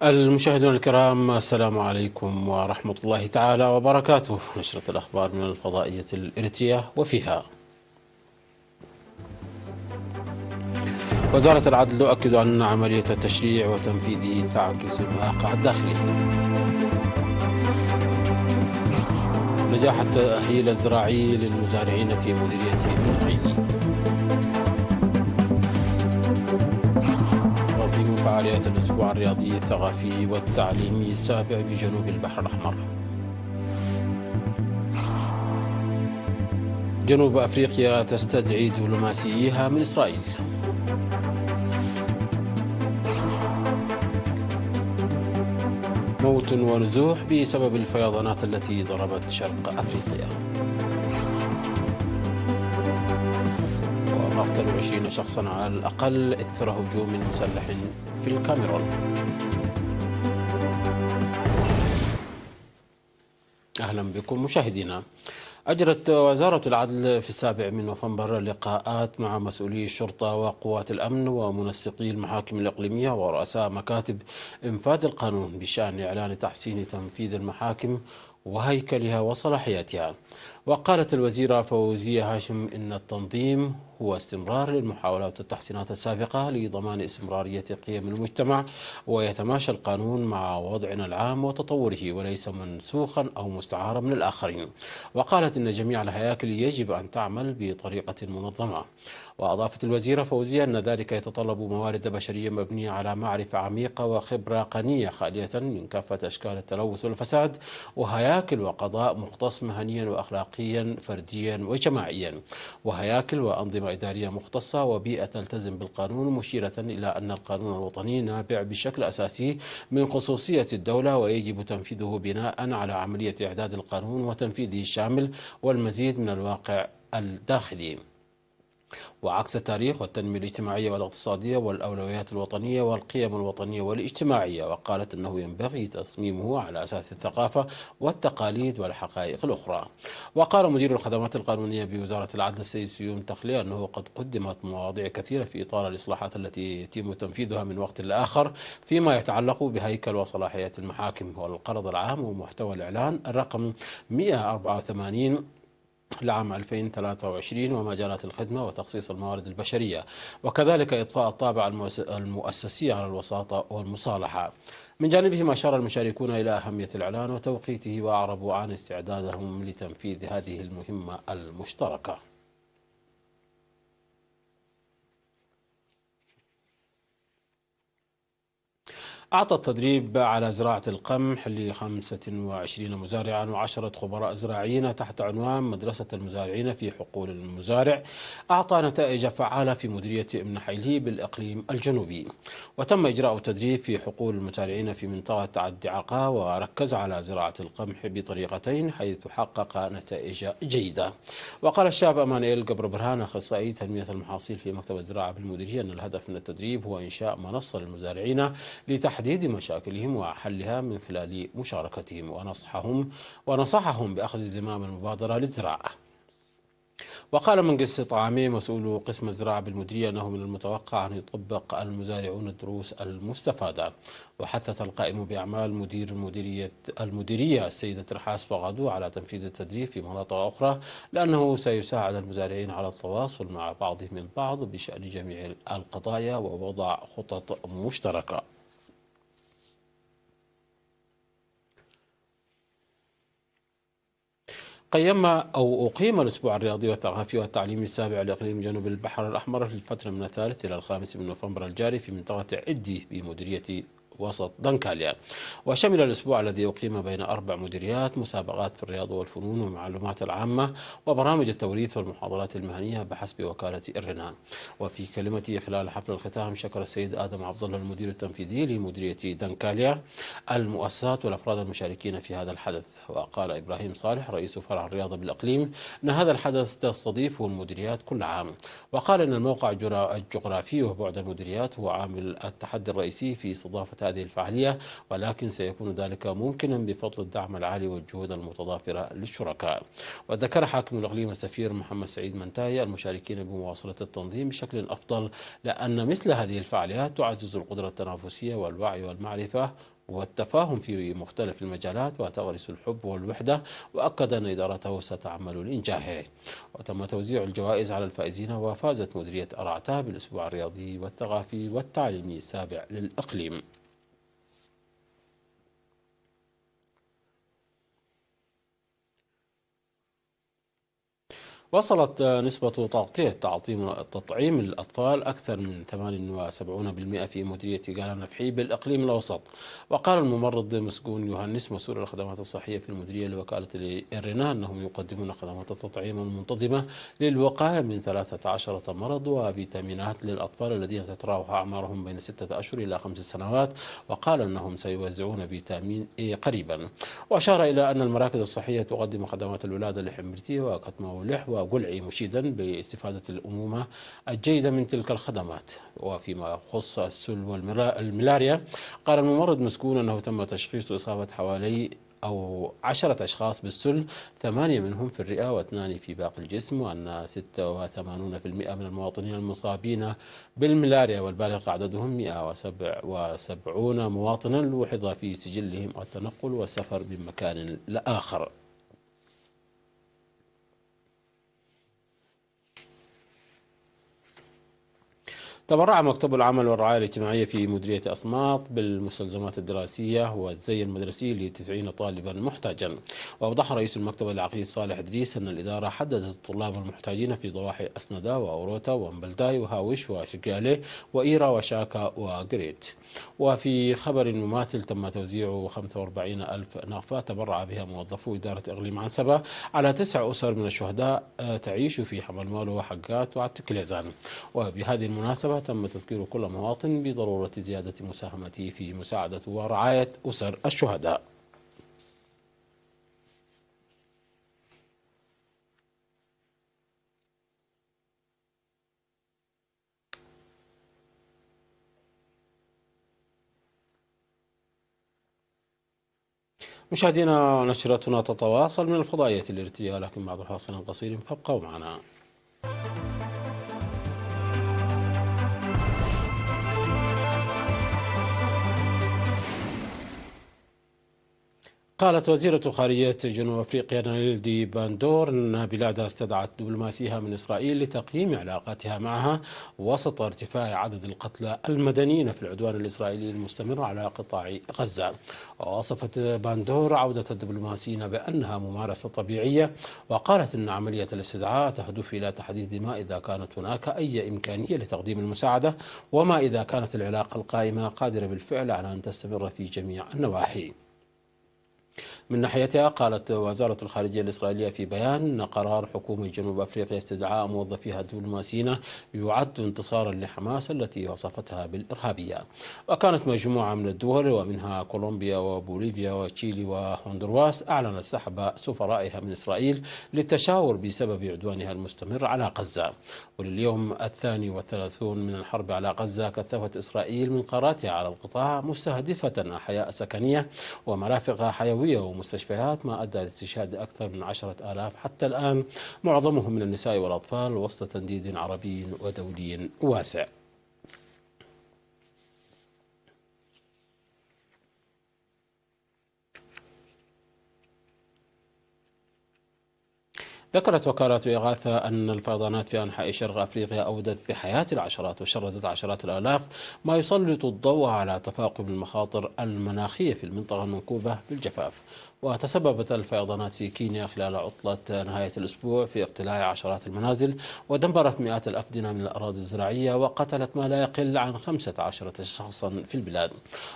المشاهدون الكرام، السلام عليكم ورحمة الله تعالى وبركاته. نشرة الأخبار من الفضائية الإريترية، وفيها: وزارة العدل تؤكد أن عملية التشريع وتنفيذه تعكس الواقع الداخلي. نجاح التأهيل الزراعي للمزارعين في مديرية النخيل. تنظيم فعاليات الأسبوع الرياضي الثقافي والتعليمي السابع بجنوب البحر الأحمر. جنوب أفريقيا تستدعي دبلوماسييها من إسرائيل. موت ونزوح بسبب الفيضانات التي ضربت شرق أفريقيا. ومقتل 20 شخصا على الأقل إثر هجوم مسلح في الكاميرون. أهلا بكم مشاهدينا. أجرت وزارة العدل في 7 نوفمبر لقاءات مع مسؤولي الشرطة وقوات الأمن ومنسقي المحاكم الإقليمية ورؤساء مكاتب إنفاذ القانون بشأن إعلان تحسين تنفيذ المحاكم وهيكلها وصلاحياتها. وقالت الوزيرة فوزية هاشم إن التنظيم هو استمرار للمحاولات والتحسينات السابقة لضمان استمرارية قيم المجتمع، ويتماشى القانون مع وضعنا العام وتطوره وليس منسوخا أو مستعارا من الآخرين. وقالت إن جميع الهياكل يجب أن تعمل بطريقة منظمة. وأضافت الوزيرة فوزية أن ذلك يتطلب موارد بشرية مبنية على معرفة عميقة وخبرة قنية خالية من كافة أشكال التلوث والفساد، وهياكل وقضاء مختص مهنيا وأخلاقيا فرديا وجماعيا، وهياكل وأنظمة إدارية مختصة، وبيئة تلتزم بالقانون، مشيرة إلى أن القانون الوطني نابع بشكل أساسي من خصوصية الدولة ويجب تنفيذه بناء على عملية إعداد القانون وتنفيذه الشامل والمزيد من الواقع الداخلي، وعكس التاريخ والتنمية الاجتماعية والاقتصادية والأولويات الوطنية والقيم الوطنية والاجتماعية. وقالت أنه ينبغي تصميمه على أساس الثقافة والتقاليد والحقائق الأخرى. وقال مدير الخدمات القانونية بوزارة العدل السيد سيوم تخلي أنه قد قدمت مواضيع كثيرة في إطار الإصلاحات التي يتم تنفيذها من وقت لآخر فيما يتعلق بهيكل وصلاحيات المحاكم والقرض العام ومحتوى الإعلان الرقم 184 لعام 2023 ومجالات الخدمة وتخصيص الموارد البشرية، وكذلك إضفاء الطابع المؤسسي على الوساطة والمصالحة. من جانبهم أشار المشاركون إلى أهمية الإعلان وتوقيته، وأعربوا عن استعدادهم لتنفيذ هذه المهمة المشتركة. أعطى التدريب على زراعة القمح ل25 مزارعا و10 خبراء زراعيين تحت عنوان مدرسة المزارعين في حقول المزارع أعطى نتائج فعالة في مديرية ابن حيلي بالإقليم الجنوبي. وتم إجراء التدريب في حقول المزارعين في منطقة الدعاقة، وركز على زراعة القمح بطريقتين حيث حقق نتائج جيدة. وقال الشاب أمانيل قبر برهان أخصائي تنمية المحاصيل في مكتب الزراعة بالمديرية أن الهدف من التدريب هو إنشاء منصة للمزارعين لتحديد مشاكلهم وحلها من خلال مشاركتهم، ونصحهم بأخذ زمام المبادرة للزراعة. وقال منقس طعامي مسؤول قسم الزراعة بالمديرية أنه من المتوقع أن يطبق المزارعون الدروس المستفادة. وحثت القائم بأعمال مدير المديرية السيدة ترحاس فغادو على تنفيذ التدريب في مناطق أخرى، لأنه سيساعد المزارعين على التواصل مع بعضهم البعض بشأن جميع القضايا ووضع خطط مشتركة. أقيم الأسبوع الرياضي والثقافي والتعليمي السابع لإقليم جنوب البحر الأحمر في الفترة من 3 إلى 5 نوفمبر الجاري في منطقة عدي بمديرية وسط دنكاليا. وشمل الأسبوع الذي أقيم بين 4 مديريات مسابقات في الرياضة والفنون والمعلومات العامة وبرامج التوريث والمحاضرات المهنية بحسب وكالة إرنا. وفي كلمته خلال حفل الختام شكر السيد آدم عبد الله المدير التنفيذي لمديرية دنكاليا المؤسسات والأفراد المشاركين في هذا الحدث. وقال إبراهيم صالح رئيس فرع الرياضة بالإقليم أن هذا الحدث تستضيفه المديريات كل عام. وقال أن الموقع الجغرافي وبعد المديريات هو عامل التحدي الرئيسي في استضافة هذه الفعالية، ولكن سيكون ذلك ممكنا بفضل الدعم العالي والجهود المتضافرة للشركاء. وذكر حاكم الإقليم السفير محمد سعيد منتاي المشاركين بمواصلة التنظيم بشكل أفضل، لأن مثل هذه الفعاليات تعزز القدرة التنافسية والوعي والمعرفة والتفاهم في مختلف المجالات وتغرس الحب والوحدة، وأكد أن إدارته ستعمل لإنجاحه. وتم توزيع الجوائز على الفائزين، وفازت مديرية أرعتا بالأسبوع الرياضي والثقافي والتعليمي السابع للإقليم. وصلت نسبة تغطية تطعيم الأطفال أكثر من 78% في مديرية قلعة نفحي بالإقليم الأوسط. وقال الممرض مسجون يوهنس مسؤول الخدمات الصحية في المديرية لوكالة إيرنا أنهم يقدمون خدمات التطعيم المنتظمة للوقاية من 13 مرض وفيتامينات للأطفال الذين تتراوح أعمارهم بين 6 أشهر إلى 5 سنوات، وقال أنهم سيوزعون فيتامين إي قريبا. وأشار إلى أن المراكز الصحية تقدم خدمات الولادة لحمرتي وكتم ولح وقلعي، مشيدا باستفادة الأمومة الجيدة من تلك الخدمات. وفيما يخص السل والملاريا، قال الممرض مسكون أنه تم تشخيص إصابة حوالي 10 أشخاص بالسل، 8 منهم في الرئة و2 في باقي الجسم، وأن 86% من المواطنين المصابين بالملاريا والبالغ عددهم 177 مواطنا لوحظ في سجلهم التنقل والسفر من مكان لآخر. تبرع مكتب العمل والرعاية الاجتماعية في مديرية أسماط بالمستلزمات الدراسية والزي المدرسي ل90 طالبا محتاجا. وأوضح رئيس المكتب العقيد صالح إدريس أن الإدارة حددت الطلاب المحتاجين في ضواحي أسندا وأوروتا ومبلداي وهاوش وشقالي وإيرا وشاكا وقريت. وفي خبر مماثل، تم توزيع 45 ألف نغفة تبرع بها موظفو إدارة إقليم عنسبة على 9 أسر من الشهداء تعيش في حمل مالو وحقات وعتكليزان. وبهذه المناسبة تم تذكير كل مواطن بضرورة زيادة مساهمته في مساعدة ورعاية أسر الشهداء. مشاهدينا، نشرتنا تتواصل من الفضائية الإرتجاء، لكن بعد فاصل قصير فابقوا معنا. قالت وزيرة خارجية جنوب أفريقيا نيلدي باندور أن بلادها استدعت دبلوماسيها من إسرائيل لتقييم علاقاتها معها وسط ارتفاع عدد القتلى المدنيين في العدوان الإسرائيلي المستمر على قطاع غزة. ووصفت باندور عودة الدبلوماسيين بأنها ممارسة طبيعية، وقالت أن عملية الاستدعاء تهدف إلى تحديد ما إذا كانت هناك أي إمكانية لتقديم المساعدة، وما إذا كانت العلاقة القائمة قادرة بالفعل على أن تستمر في جميع النواحي. من ناحيتها، قالت وزارة الخارجية الإسرائيلية في بيان أن قرار حكومة جنوب أفريقيا استدعاء موظفيها الدبلوماسيين يعد انتصارا لحماس التي وصفتها بالإرهابية. وكانت مجموعة من الدول ومنها كولومبيا وبوليفيا وتشيلي وهندوراس أعلنت سحب سفرائها من إسرائيل للتشاور بسبب عدوانها المستمر على غزة. ولليوم 32 من الحرب على غزة، كثفت إسرائيل من قاراتها على القطاع مستهدفة أحياء سكنية ومرافق حيوية ومستشفيات، ما أدى لاستشهاد أكثر من 10,000 حتى الآن، معظمهم من النساء والأطفال، وسط تنديد عربي ودولي واسع. ذكرت وكالة إغاثة أن الفيضانات في أنحاء شرق أفريقيا أودت بحياة العشرات وشردت عشرات الآلاف، ما يسلط الضوء على تفاقم المخاطر المناخية في المنطقة المنكوبة بالجفاف. وتسببت الفيضانات في كينيا خلال عطلة نهاية الأسبوع في اقتلاع عشرات المنازل، ودمرت مئات الأفدنة من الأراضي الزراعية، وقتلت ما لا يقل عن 15 شخصا في البلاد.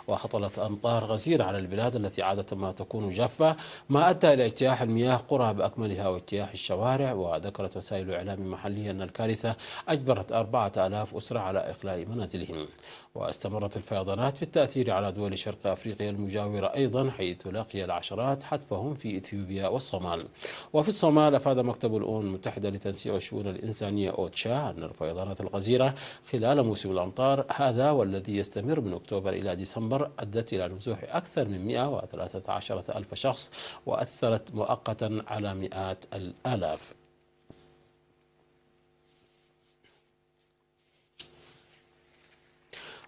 وهطلت أمطار غزيرة على البلاد التي عادة ما تكون جافة، ما أدى إلى اجتياح المياه قرى بأكملها واجتياح الشوارع. وذكرت وسائل إعلام محلية أن الكارثة أجبرت 4000 أسرة على إخلاء منازلهم. واستمرت الفيضانات في التأثير على دول شرق أفريقيا المجاورة أيضا، حيث لقي العشرات حتفهم في إثيوبيا والصومال. وفي الصومال أفاد مكتب الأمم المتحدة لتنسيق الشؤون الإنسانية أوتشا أن الفيضانات الغزيرة خلال موسم الأمطار هذا والذي يستمر من أكتوبر إلى ديسمبر أدت إلى نزوح أكثر من 113 ألف شخص، وأثرت مؤقتا على مئات الآلاف.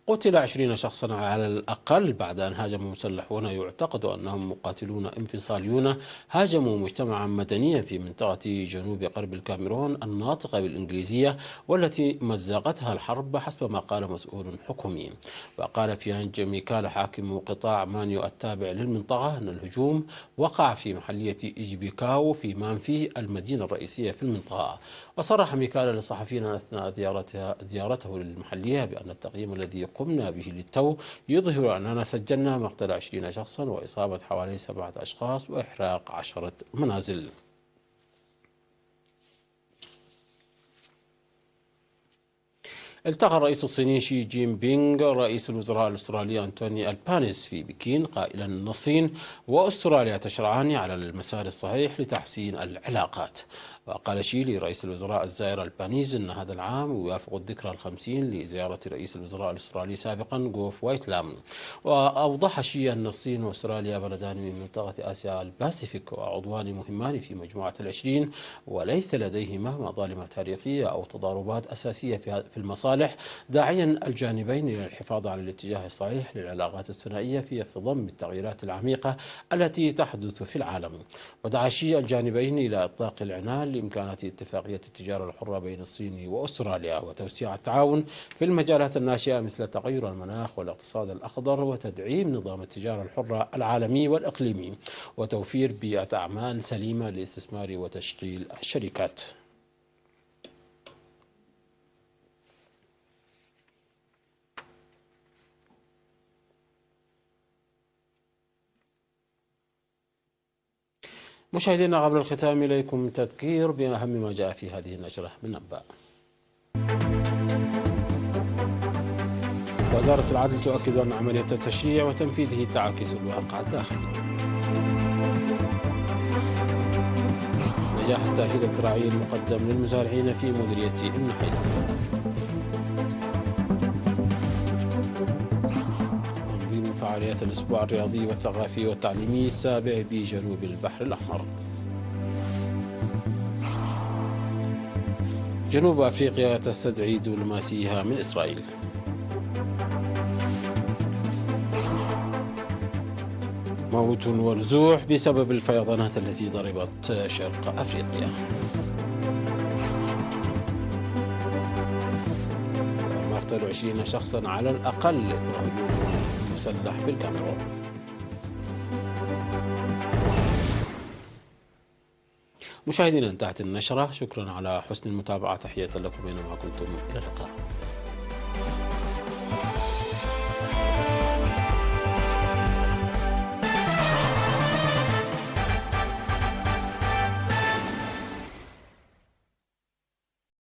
قتل 20 شخصا على الأقل بعد أن هاجم مسلحون يعتقد أنهم مقاتلون انفصاليون هاجموا مجتمعا مدنيا في منطقة جنوب غرب الكاميرون الناطقة بالإنجليزية والتي مزقتها الحرب حسب ما قال مسؤول حكومي. وقال فيانج ميكال حاكم قطاع مانيو التابع للمنطقة أن الهجوم وقع في محلية إجبيكاو في مانفي المدينة الرئيسية في المنطقة. وصرح ميكال للصحفيين أثناء زيارته للمحلية بأن التقييم الذي قمنا به للتو يظهر أننا سجلنا مقتل 20 شخصا وإصابة حوالي 7 أشخاص وإحراق 10 منازل. التقى الرئيس الصيني شي جين بينغ رئيس الوزراء الأسترالي أنتوني ألبانيس في بكين، قائلا أن الصين وأستراليا تشرعان على المسار الصحيح لتحسين العلاقات. وقال شي لرئيس الوزراء الزائر ألبانيز أن هذا العام يوافق الذكرى ال50 لزيارة رئيس الوزراء الأسترالي سابقا غوف وايتلام. وأوضح شي أن الصين وأستراليا بلدان من منطقة آسيا الباسيفيك وعضوان مهمان في مجموعة ال20، وليس لديهما مظالم تاريخية أو تضاربات أساسية في المصالح، داعيا الجانبين إلى الحفاظ على الاتجاه الصحيح للعلاقات الثنائية في خضم التغييرات العميقة التي تحدث في العالم. ودعا شي الجانبين إلى إطلاق العنان لإمكانات اتفاقية التجارة الحرة بين الصين وأستراليا وتوسيع التعاون في المجالات الناشئة مثل تغير المناخ والاقتصاد الأخضر وتدعيم نظام التجارة الحرة العالمي والإقليمي وتوفير بيئة أعمال سليمة للاستثمار وتشغيل الشركات. مشاهدينا، قبل الختام إليكم تذكير بأهم ما جاء في هذه النشرة من أنباء. وزارة العدل تؤكد أن عملية التشريع وتنفيذه تعاكس الواقع الداخلي. نجاح التأهيل الزراعي المقدم للمزارعين في مديرية النحيل. تنظيم فعاليات الأسبوع الرياضي والثقافي والتعليمي السابع بجنوب البحر الأحمر. جنوب أفريقيا تستدعي دبلوماسيها من إسرائيل. موت ونزوح بسبب الفيضانات التي ضربت شرق أفريقيا. مقتل 20 شخصا على الأقل إثر هجوم مسلح بالكاميرون. مشاهدينا، انتهت النشرة. شكرا على حسن المتابعة. تحية لكم أينما كنتم. إلى اللقاء.